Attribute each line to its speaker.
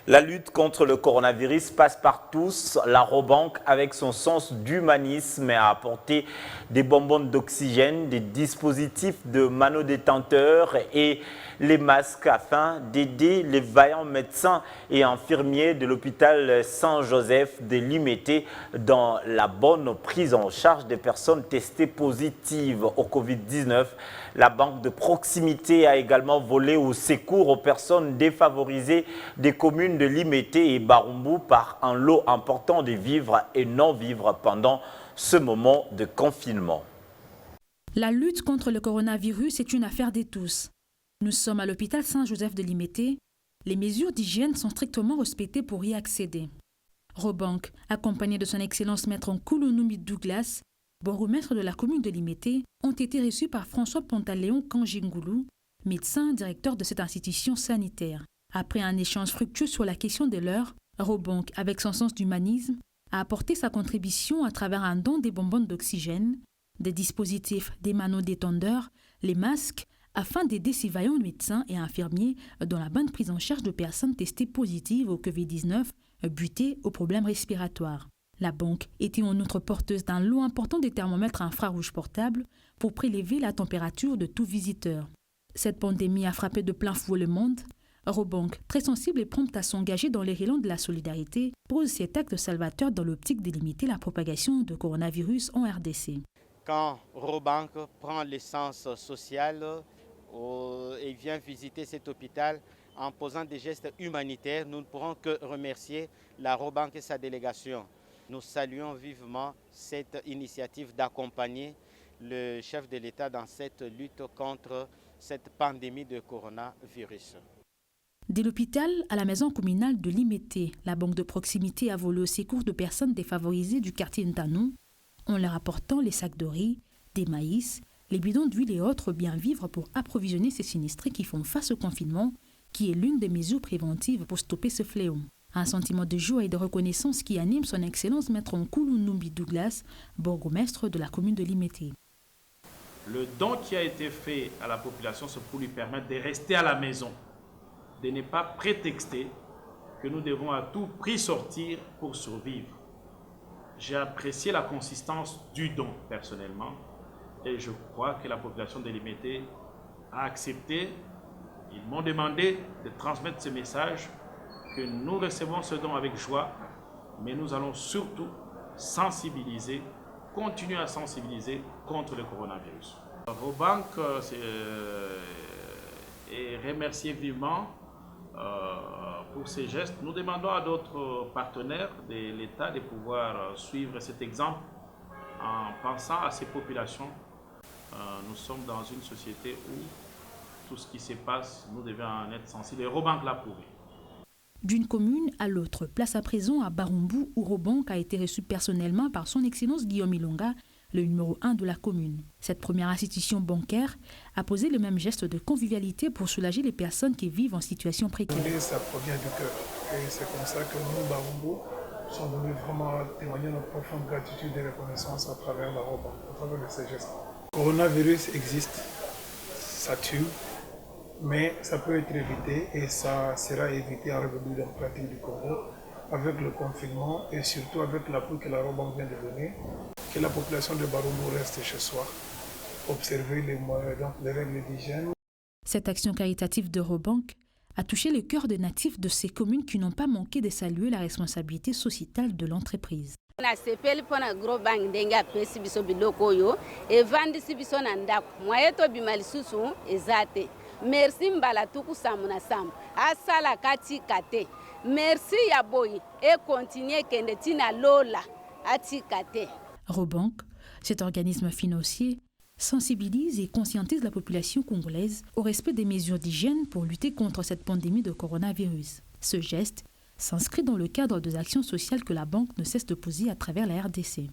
Speaker 1: La lutte contre le coronavirus passe par tous. La Robank, avec son sens d'humanisme, a apporté des bonbons d'oxygène, des dispositifs de manodétenteurs et les masques afin d'aider les vaillants médecins et infirmiers de l'hôpital Saint-Joseph de Limete dans la bonne prise en charge des personnes testées positives au Covid-19. La banque de proximité a également volé au secours aux personnes défavorisées des communes de Limete et Barumbu par un lot important de vivres et non-vivres pendant ce moment de confinement.
Speaker 2: La lutte contre le coronavirus est une affaire de tous. Nous sommes à l'hôpital Saint-Joseph de Limete. Les mesures d'hygiène sont strictement respectées pour y accéder. Robank, accompagné de son Excellence Maître Nkoulounoumi Douglas, bourgmestre de la commune de Limete, ont été reçus par François Pantaleon Kanjingoulou, médecin directeur de cette institution sanitaire. Après un échange fructueux sur la question de l'heure, Robank, avec son sens d'humanisme, a apporté sa contribution à travers un don des bonbonnes d'oxygène, des dispositifs, des manodétendeurs, les masques, afin d'aider ces vaillants médecins et infirmiers dans la bonne prise en charge de personnes testées positives au Covid-19 butées aux problèmes respiratoires. La banque était en outre porteuse d'un lot important de thermomètres infrarouges portables pour prélever la température de tout visiteur. Cette pandémie a frappé de plein fouet le monde. Robank, très sensible et prompte à s'engager dans les relents de la solidarité, pose cet acte salvateur dans l'optique de limiter la propagation de coronavirus en RDC.
Speaker 3: Quand Robank prend l'essence sociale et vient visiter cet hôpital en posant des gestes humanitaires, nous ne pourrons que remercier la Robank et sa délégation. Nous saluons vivement cette initiative d'accompagner le chef de l'État dans cette lutte contre cette pandémie de coronavirus.
Speaker 2: De l'hôpital à la maison communale de Limete, la banque de proximité a volé au secours de personnes défavorisées du quartier Ntanou, en leur apportant les sacs de riz, des maïs, les bidons d'huile et autres biens vivres pour approvisionner ces sinistrés qui font face au confinement, qui est l'une des mesures préventives pour stopper ce fléau. Un sentiment de joie et de reconnaissance qui anime son Excellence Maître Nkoulounoumi Douglas, bourgmestre de la commune de Limete.
Speaker 4: Le don qui a été fait à la population, c'est pour lui permettre de rester à la maison, de ne pas prétexter que nous devons à tout prix sortir pour survivre. J'ai apprécié la consistance du don personnellement et je crois que la population de Limete a accepté. Ils m'ont demandé de transmettre ce message que nous recevons ce don avec joie, mais nous allons surtout sensibiliser, continuer à sensibiliser contre le coronavirus. Robank est remercié vivement pour ces gestes. Nous demandons à d'autres partenaires de l'État de pouvoir suivre cet exemple en pensant à ces populations. Nous sommes dans une société où tout ce qui se passe, nous devons en être sensibles et Robank l'a prouvé.
Speaker 2: D'une commune à l'autre, place à présent à Barumbu où Robank a été reçu personnellement par son Excellence Guillaume Ilonga, le numéro 1 de la commune. Cette première institution bancaire a posé le même geste de convivialité pour soulager les personnes qui vivent en situation précaire.
Speaker 5: Ça provient du cœur et c'est comme ça que nous, Barumbu, sommes venus vraiment témoigner notre profonde gratitude et reconnaissance à travers la Robank, à travers ces gestes. Le coronavirus existe, ça tue, mais ça peut être évité et ça sera évité en République démocratique du Congo avec le confinement et surtout avec l'appui que la Robank vient de donner. Que la population de Barumbu reste chez soi, observer les règles d'hygiène.
Speaker 2: Cette action caritative de Robank a touché le cœur des natifs de ces communes qui n'ont pas manqué de saluer la responsabilité sociétale de l'entreprise.
Speaker 6: Merci Mbalatuku Samuna Sam. Asala kati kate. Merci Yaboyi et continuez Kendetina Lola ati kate.
Speaker 2: Robank, cet organisme financier, sensibilise et conscientise la population congolaise au respect des mesures d'hygiène pour lutter contre cette pandémie de coronavirus. Ce geste s'inscrit dans le cadre des actions sociales que la banque ne cesse de poser à travers la RDC.